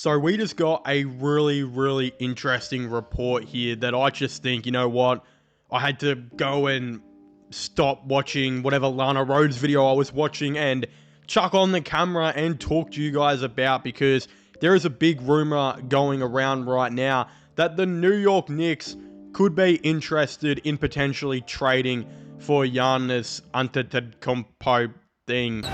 So we just got a really interesting report here that I just think, you know what, I had to go and stop watching whatever Lana Rhodes video I was watching and chuck on the camera and talk to you guys about, because there is a big rumor going around right now that the New York Knicks could be interested in potentially trading for Giannis Antetokounmpo thing.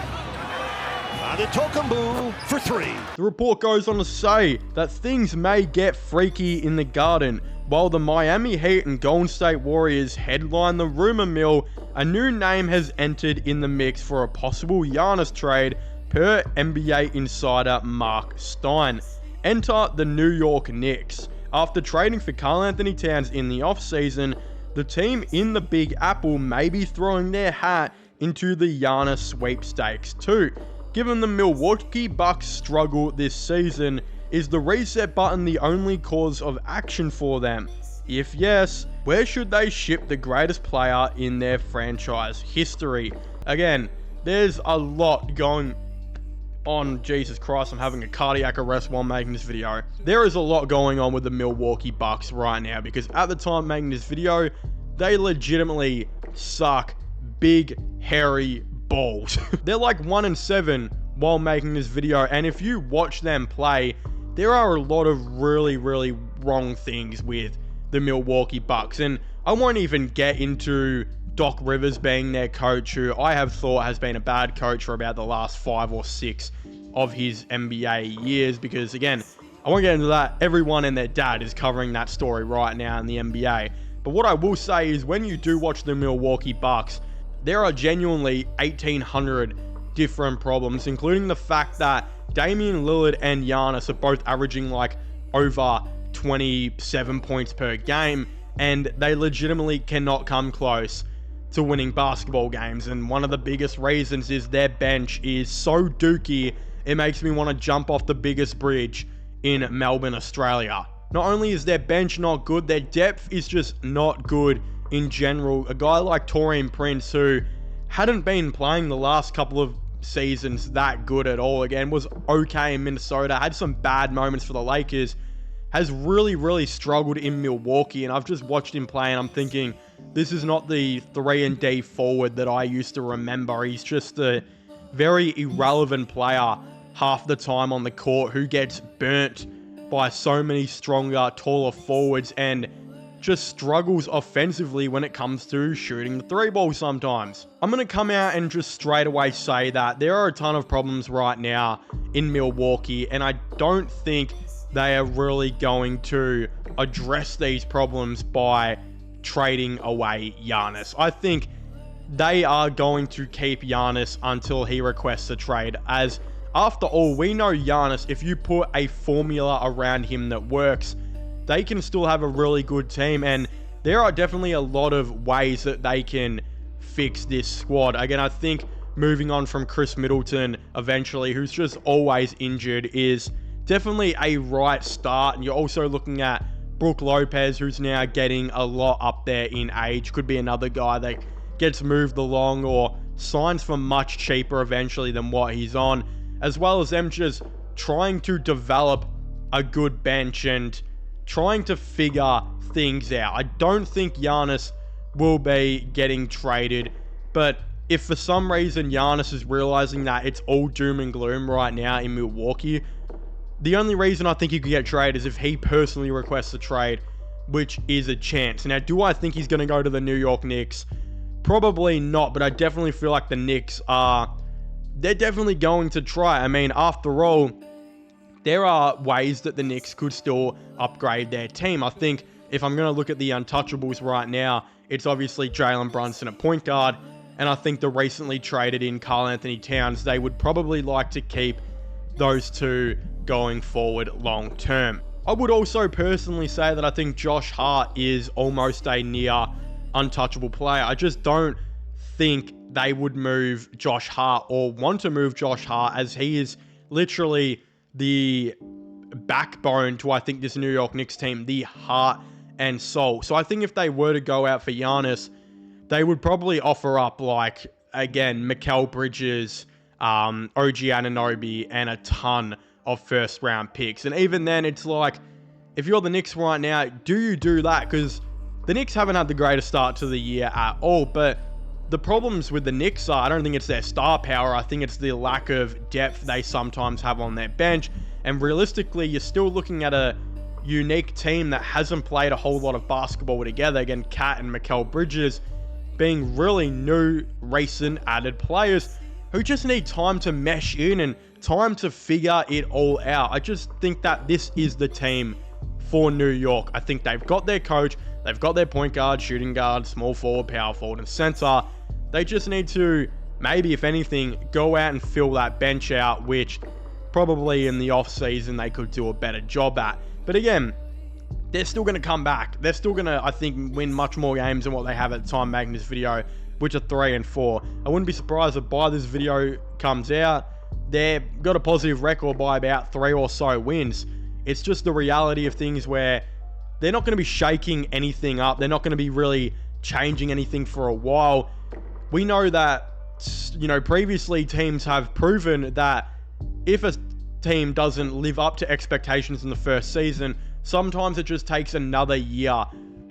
Antetokounmpo for three. The report goes on to say that things may get freaky in the Garden. While the Miami Heat and Golden State Warriors headline the rumor mill, a new name has entered in the mix for a possible Giannis trade per NBA insider Mark Stein. Enter the New York Knicks. After trading for Karl-Anthony Towns in the offseason, the team in the Big Apple may be throwing their hat into the Giannis sweepstakes too. Given the Milwaukee Bucks' struggle this season, is the reset button the only cause of action for them? If yes, where should they ship the greatest player in their franchise history? Again, there's a lot going on. Jesus Christ, I'm having a cardiac arrest while making this video. There is a lot going on with the Milwaukee Bucks right now, because at the time making this video, they legitimately suck big, hairy balls. They're like 1-7 while making this video, and if you watch them play, there are a lot of really wrong things with the Milwaukee Bucks. And I won't even get into Doc Rivers being their coach, who I have thought has been a bad coach for about the last 5 or 6 of his NBA years, because again, I won't get into that. Everyone and their dad is covering that story right now in the NBA. But what I will say is, when you do watch the Milwaukee Bucks, there are genuinely 1,800 different problems, including the fact that Damian Lillard and Giannis are both averaging like over 27 points per game, and they legitimately cannot come close to winning basketball games. And one of the biggest reasons is their bench is so dookie, it makes me want to jump off the biggest bridge in Melbourne, Australia. Not only is their bench not good, their depth is just not good in general. A guy like Taurean Prince, who hadn't been playing the last couple of seasons that good at all, again was okay in Minnesota, had some bad moments for the Lakers, has really struggled in Milwaukee. And I've just watched him play and I'm thinking, this is not the 3-and-D forward that I used to remember. He's just a very irrelevant player half the time on the court, who gets burnt by so many stronger, taller forwards, and just struggles offensively when it comes to shooting the 3-ball sometimes. I'm going to come out and just straight away say that there are a ton of problems right now in Milwaukee, and I don't think they are really going to address these problems by trading away Giannis. I think they are going to keep Giannis until he requests a trade, as after all, we know Giannis, if you put a formula around him that works, they can still have a really good team. And there are definitely a lot of ways that they can fix this squad. Again, I think moving on from Chris Middleton eventually, who's just always injured, is definitely a right start. And you're also looking at Brook Lopez, who's now getting a lot up there in age. Could be another guy that gets moved along or signs for much cheaper eventually than what he's on, as well as them just trying to develop a good bench and trying to figure things out. I don't think Giannis will be getting traded, but if for some reason Giannis is realizing that it's all doom and gloom right now in Milwaukee, the only reason I think he could get traded is if he personally requests a trade, which is a chance. Now, do I think he's going to go to the New York Knicks? Probably not, but I definitely feel like the Knicks they're definitely going to try. I mean, after all, there are ways that the Knicks could still upgrade their team. I think if I'm going to look at the untouchables right now, it's obviously Jalen Brunson at point guard, and I think the recently traded in Karl-Anthony Towns, they would probably like to keep those two going forward long term. I would also personally say that I think Josh Hart is almost a near untouchable player. I just don't think they would move Josh Hart or want to move Josh Hart, as he is literally the backbone to, I think, this New York Knicks team, the heart and soul. So I think if they were to go out for Giannis, they would probably offer up, like, again, Mikal Bridges, OG Anunoby, and a ton of first round picks. And even then, it's like, if you're the Knicks right now, do you do that? Because the Knicks haven't had the greatest start to the year at all. But the problems with the Knicks are, I don't think it's their star power. I think it's the lack of depth they sometimes have on their bench. And realistically, you're still looking at a unique team that hasn't played a whole lot of basketball together. Again, Cat and Mikal Bridges being really new, recent added players who just need time to mesh in and time to figure it all out. I just think that this is the team for New York. I think they've got their coach, they've got their point guard, shooting guard, small forward, power forward, and center. They just need to, maybe if anything, go out and fill that bench out, which probably in the offseason they could do a better job at. But again, they're still going to come back. They're still going to, I think, win much more games than what they have at the time making this video, which are 3-4. I wouldn't be surprised if by this video comes out, they've got a positive record by about 3 or so wins. It's just the reality of things where they're not going to be shaking anything up. They're not going to be really changing anything for a while. We know that, previously teams have proven that if a team doesn't live up to expectations in the first season, sometimes it just takes another year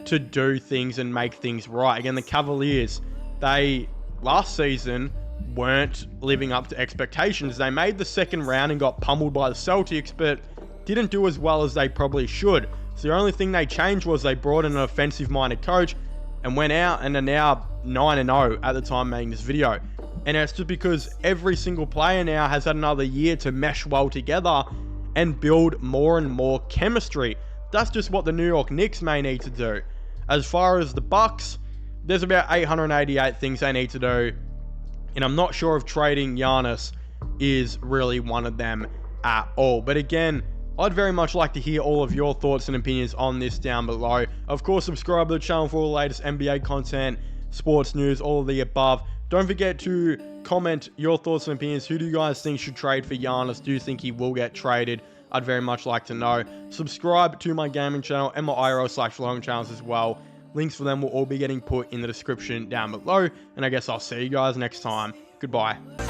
to do things and make things right. Again, the Cavaliers, they last season weren't living up to expectations. They made the second round and got pummeled by the Celtics, but didn't do as well as they probably should. So the only thing they changed was they brought in an offensive-minded coach and went out and are now 9-0 at the time making this video. And it's just because every single player now has had another year to mesh well together and build more and more chemistry. That's just what the New York Knicks may need to do. As far as the Bucks, there's about 888 things they need to do, and I'm not sure if trading Giannis is really one of them at all. But again, I'd very much like to hear all of your thoughts and opinions on this down below. Of course, subscribe to the channel for all the latest NBA content, sports news, all of the above. Don't forget to comment your thoughts and opinions. Who do you guys think should trade for Giannis? Do you think he will get traded? I'd very much like to know. Subscribe to my gaming channel and my IRL/vlogging channels as well. Links for them will all be getting put in the description down below. And I guess I'll see you guys next time. Goodbye.